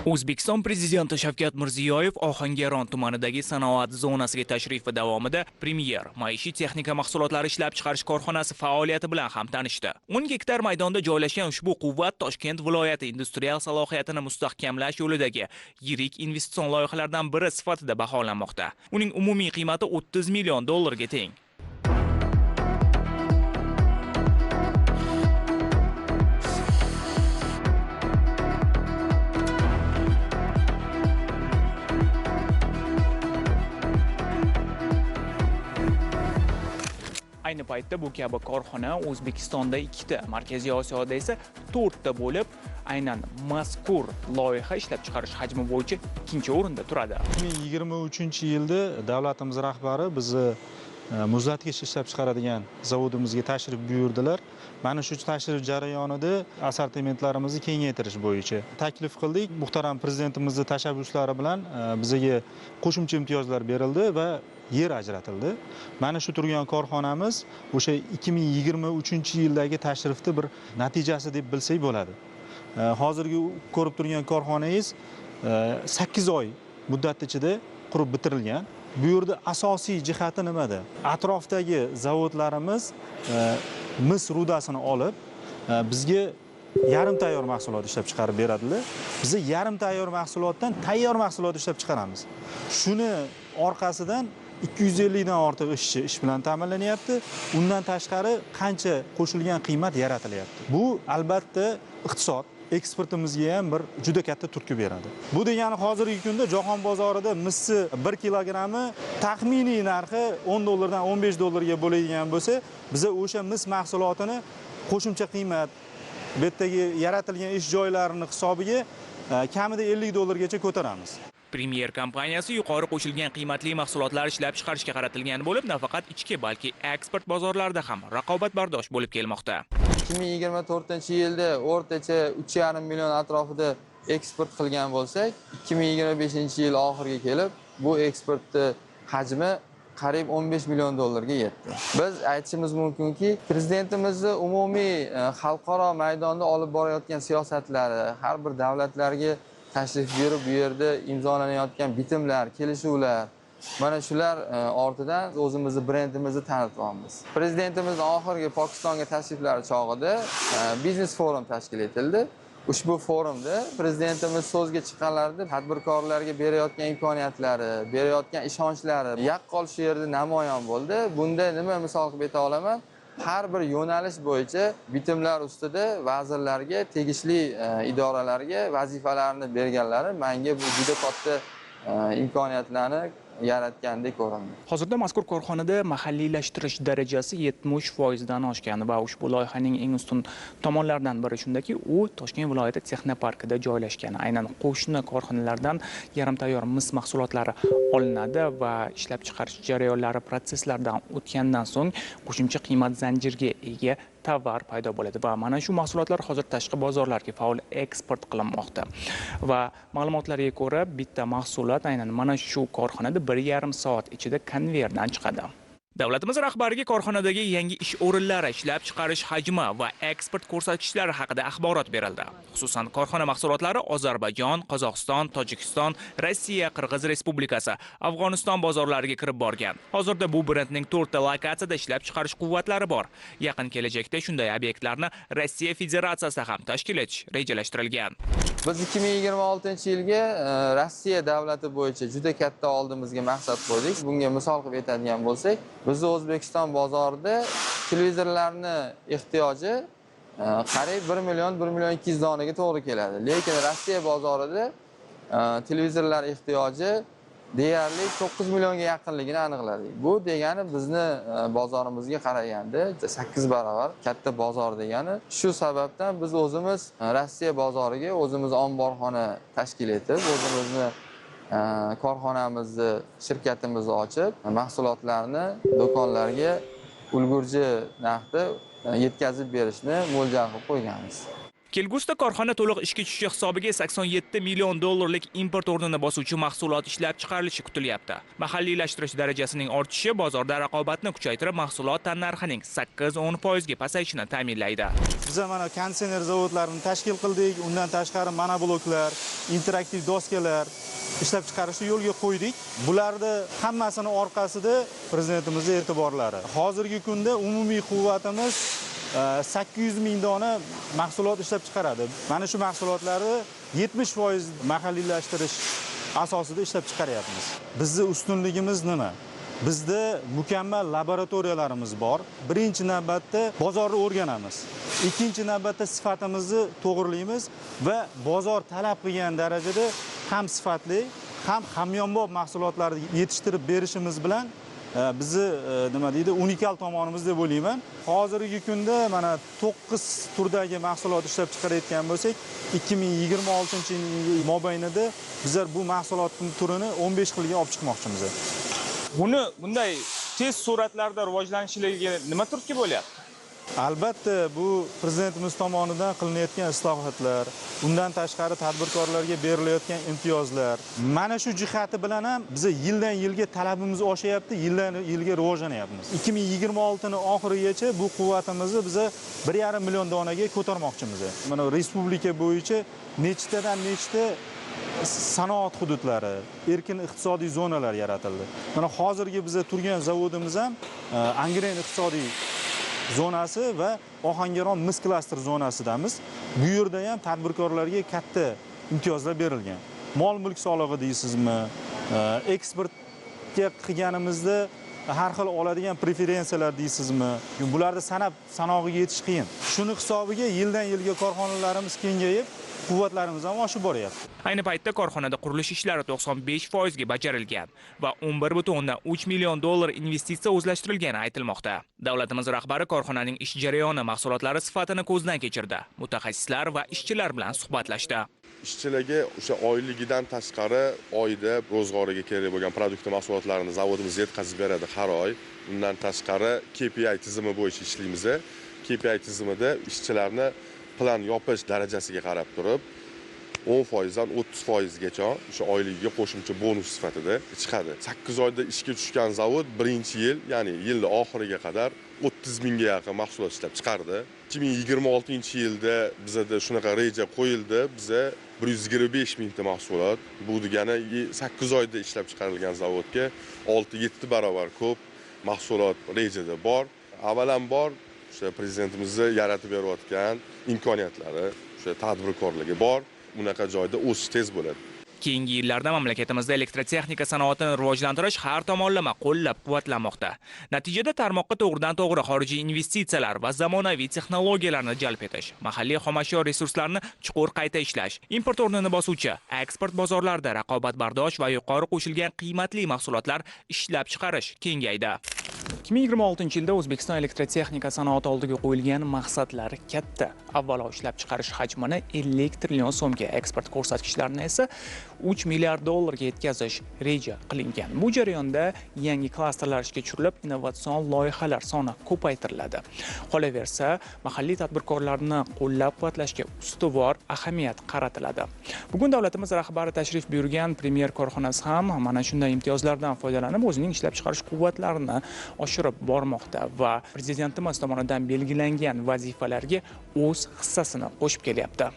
O'zbekiston Prezidenti Shavkat Mirziyoyev Ohangaron tumanidagi sanoat zonasiga tashrifi davomida Premier maishiy texnika mahsulotlari ishlab chiqarish korxonasi faoliyati bilan ham tanishdi. 10 gektar maydonda joylashgan ushbu quvvat Toshkent viloyati industrial salohiyatini mustahkamlash yo'lidagi yirik investitsion loyihalardan biri sifatida baholanmoqda. Uning umumiy qiymati 30 million dollarga teng. Ayni paytda bu kabi korxona O'zbekistonda 2 ta, Markaziy Osiyoda esa 4 ta bo'lib, aynan mazkur loyiha ishlab chiqarish hajmi bo'yicha 2-o'rinda turadi. 2023-yilda davlatimiz rahbari bizni muzlatgich ishlab chiqaradigan zavodimizga tashrif buyurdilar. Mana shu tashrif jarayonida assortimentlarimizni kengaytirish bo'yicha taklif qildik. Muhtaram prezidentimizning tashabbuslari bilan bizga qo'shimcha imtiyozlar berildi va yer ajratildi. Mana shu turgan korxonamiz o'sha 2023-yildagi tashrifni bir natijasi deb bilsak bo'ladi. Hozirgi ko'rib turgan korxonangiz 8 oy muddat ichida qurib bitirilgan. Bu yerda asosiy jihati nimada? Atrofdagi zavodlarimiz mis rudasini olib bizga yarim tayyor mahsulot ishlab chiqarib beradilar. Biz yarim tayyor mahsulotdan tayyor mahsulot ishlab chiqaramiz. Shuni orqasidan 250 dan ortiq ishchi ish bilan ta'minlanyapti. Undan tashqari qancha qo'shilgan qiymat yaratilyapti. Bu albatta iqtisod eksportimizga ham bir juda katta turtki beradi. Bu degani hozirgi kunda jahon bozorida misni 1 kilogrammi taxminiy narxi 10 dollardan 15 dollarga bo'ladigan bo'lsa, biz o'sha mis mahsulotini qo'shimcha qiymat bu yerdagi yaratilgan ish joylarining hisobiga kamida 50 dollargacha ko'taramiz. Premier kompaniyasi yuqori qo'shilgan qiymatli mahsulotlar ishlab chiqarishga qaratilgan bo'lib, nafaqat ichki, balki eksport bozorlarida ham raqobatbardosh bo'lib kelmoqda. 2024-yilda o'rtacha 3,5 million atrofida eksport qilgan bo'lsak, 2025-yil oxiriga kelib bu eksportni hajmi qariyb 15 million dollarga yetdi. Biz aytishimiz mumkinki, prezidentimizning umumiy xalqaro maydonda olib borayotgan siyosatlari har bir davlatlarga tashrif buyurib, bu yerda imzolanayotgan bitimlar, kelishuvlar, mana shular ortidan o'zimizni brendimizni tanitamiz. Prezidentimizning oxirgi Pokistonga tashriflari chog'ida biznes forum tashkil etildi. Ushbu forumda prezidentimiz so'zga chiqqanlarida tadbirkorlarga berayotgan imkoniyatlari, berayotgan ishonchlari yaqqol shu yerda namoyon bo'ldi. Bunda nima misol qilib ayta olaman? Har bir yo'nalish bo'yicha bitimlar ustida vazirlarga, tegishli idoralarga vazifalarni berganlari menga bu juda katta imkoniyatlarni yaratgandek ko'rindi. Hozirda mazkur korxonada mahalliylashtirish darajasi 70% dan oshgan va ushbu loyihaning eng ustun tomonlaridan biri shundaki, u Toshkent viloyati texnoparkida joylashgan. Aynan qo'shni korxonalardan yarim tayyor mis mahsulotlari olinadi va ishlab chiqarish jarayonlari protsesslardan o'tgandan so'ng qo'shimcha qiymat zanjiriga ega tovar paydo bo'ladi va mana shu mahsulotlar hozir tashqi bozorlarga faol eksport qilinmoqda. Va ma'lumotlarga ko'ra, bitta mahsulot aynan mana shu korxonada 1,5 soat ichida konveyerdan chiqadi. Davlatimiz rahbariga korxonadagi yangi ish o'rinlari, ishlab chiqarish hajmi va eksport ko'rsatkichlari haqida axborot berildi. Xususan, korxona mahsulotlari Ozarbayjon, Qozog'iston, Tojikiston, Rossiya, Qirg'iz Respublikasi, Afg'oniston bozorlariga kirib borgan. Hozirda bu brendning 4 ta lokatsiyada ishlab chiqarish quvvatlari bor. Yaqin kelajakda shunday obyektlarni Rossiya Federatsiyasida ham tashkil etish rejalashtirilgan. Biz 2026-yilga Rossiya davlati bo'yicha juda katta oldimizga maqsad qo'ydik. Bunga misol qilib aytadigan bo'lsak, biz O'zbekiston bozorida televizorlarni ehtiyoji qariyb 1 million 200 donaga to'g'ri keladi. Lekin Rossiya bozorida televizorlar ehtiyoji deyarli 9 millionga yaqinligini aniqladik. Bu degani bizni bozorimizga qaraganda 8 barobar katta bozor degani. Shu sababdan biz o'zimiz Rossiya bozoriga o'zimiz omborxona tashkil etib, o'zimizni korxonamizni, shirkatimizni ochib, mahsulotlarni do'konlarga ulgurji narxda yetkazib berishni mo'ljal qilib qo'yganmiz. Kelgusida korxona to'liq ishga tushishi hisobiga 87 million dollarlik import o'rnini bosuvchi mahsulot ishlab chiqarilishi kutilyapti. Mahalliylashtirish darajasining ortishi bozorda raqobatni kuchaytirib, mahsulot tannarxining 8-10% ga pasayishini ta'minlaydi. Biz mana konditsioner zavodlarini tashkil qildik, undan tashqari monobloklar, interaktiv doskalar ishlab chiqarishni yo'lga qo'ydik. Bularni hammasini orqasida prezidentimizning e'tiborlari. Hozirgi kunda umumiy quvvatimiz 800 ming dona mahsulot ishlab chiqaradi. Mana shu mahsulotlarni 70% mahalliylashtirish asosida ishlab chiqaryapmiz. Bizning ustunligimiz nima? Bizda mukammal laboratoriyalarimiz bor. Birinchi navbatda bozorni o'rganamiz. Ikkinchi navbatda sifatimizni to'g'rilaymiz va bozor talab qilgan darajada ham sifatli, ham hamyonbop mahsulotlarni yetishtirib berishimiz bilan bizni nima deydi, unikal tomonimiz deb o'ylayman. Hozirgi kunda mana 9 turdagi mahsulot ishlab chiqarayotgan bo'lsak, 2026-yil mobaynida bizlar bu mahsulotning turini 15 xilga olib chiqmoqchimiz. Buni bunday tez sur'atlarda rivojlanishiga nima turtki bo'lyapti? Albatta, bu prezidentimiz tomonidan qilinayotgan islohotlar, undan tashqari tadbirkorlarga berilayotgan imtiyozlar. Mana shu jihati bilan ham biz yildan yilga talabimiz oshyapti, yildan yilga rivojlanyapmiz. 2026 oxirigacha bu quvvatimizni biz 1,5 million donaga ko'tarmoqchimiz. Mana respublika bo'yicha nechtadan nechta sanoat hududlari, erkin iqtisodiy zonalar yaratildi. Mana hozirgi biz turgan zavodimiz ham Angren iqtisodiy zonasi va Ohangaron mis klaster zonasidamiz. Bu yerda ham tadbirkorlarga katta imtiyozlar berilgan. Mol mulk solig'i deysizmi, eksportga qilganimizda har xil oladigan preferensiyalar deysizmi. Bularni sanog'iga yetish qiyin. Shuni hisobiga yildan yilga korxonalarimiz kengayib, quvvatlarimiz ham oshib boryapti. Ayni paytda korxonada qurilish ishlari 95% ga bajarilgan va 11,3 million dollar investitsiya o'zlashtirilgani aytilmoqda. Davlatimiz rahbari korxonaning ish jarayoni, mahsulotlari sifatini ko'zdan kechirdi. Mutaxassislar va ishchilar bilan suhbatlashdi. Ishchilarga o'sha oyligidan tashqari oyda ro'zg'origa kerak bo'lgan produkt mahsulotlarini zavodimiz yetkazib beradi har oy. Undan tashqari KPI tizimi bo'yicha ishlaymiz. KPI tizimida ishchilarni plan yopish darajasiga qarab turib 10% dan 30% gacha o'sha oyligiga qo'shimcha bonus sifatida chiqadi. 8 oyda ishga tushgan zavod birinchi yil, ya'ni yil oxiriga qadar 30 mingga yaqin mahsulot ishlab chiqardi. 2026-yilda bizda shunaqa reja qo'yildi. Biza 125 mingta mahsulot, bu degani 8 oyda ishlab chiqarilgan zavodga 6-7 barobar ko'p mahsulot rejada bor. Avvalambor o'sha prezidentimizni yaratib berayotgan imkoniyatlari, o'sha tadbirkorligi bor. Bunaqa joyda o'sish tez bo'ladi. Keyingi yillarda mamlakatimizda elektrotexnika sanoatini rivojlantirish har tomonlama qo'llab-quvvatlanmoqda. Natijada tarmoqqa to'g'ridan-to'g'ri xorijiy investitsiyalar va zamonaviy texnologiyalarni jalb etish, mahalliy xomashyo resurslarini chuqur qayta ishlash, import o'rnini bosuvchi, eksport bozorlarida raqobatbardosh va yuqori qo'shilgan qiymatli mahsulotlar ishlab chiqarish kengaydi. 2026-yilda O'zbekiston elektrotexnika sanoati oldiga qo'yilgan maqsadlar katta. Avvalo ishlab chiqarish hajmini 50 trillion so'mga, eksport ko'rsatkichlarini esa 3 milliard dollarga yetkazish reja qilingan. Bu jarayonda yangi klasterlar ishga tushirilib, innovatsion loyihalar soni ko'paytiriladi. Qolaversa, mahalliy tadbirkorlarni qo'llab-quvvatlashga ustuvor ahamiyat qaratiladi. Bugun davlatimiz rahbari tashrif buyurgan Premier korxonasi ham mana shunday imtiyozlardan foydalanib o'zining ishlab chiqarish quvvatlarini oshirib bormoqda va prezidentimiz tomonidan belgilangan vazifalarga o'z hissasini qo'shib kelyapti.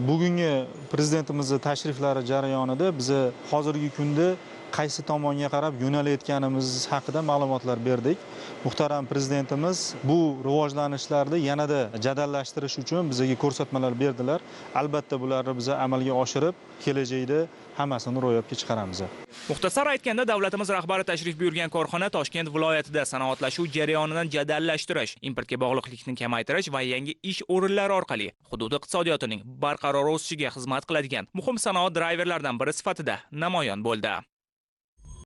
Bugungi prezidentimizning tashriflari jarayonida biz hozirgi kunda qaysi tomonga qarab yo'nalayotganimiz haqida ma'lumotlar berdik. Muhtaram prezidentimiz bu rivojlanishlarni yanada jadallashtirish uchun bizga ko'rsatmalar berdilar. Albatta bularni biz amalga oshirib, kelajakda hammasini ro'yobga chiqaramiz. Muxtasar aytganda, davlatimiz rahbari tashrif buyurgan korxona Toshkent viloyatida sanoatlashuv jarayonini jadallashtirish, importga bog'liqlikni kamaytirish va yangi ish o'rinlari orqali hudud iqtisodiyotining barqaror o'sishiga xizmat qiladigan muhim sanoat drayverlaridan biri sifatida namoyon bo'ldi.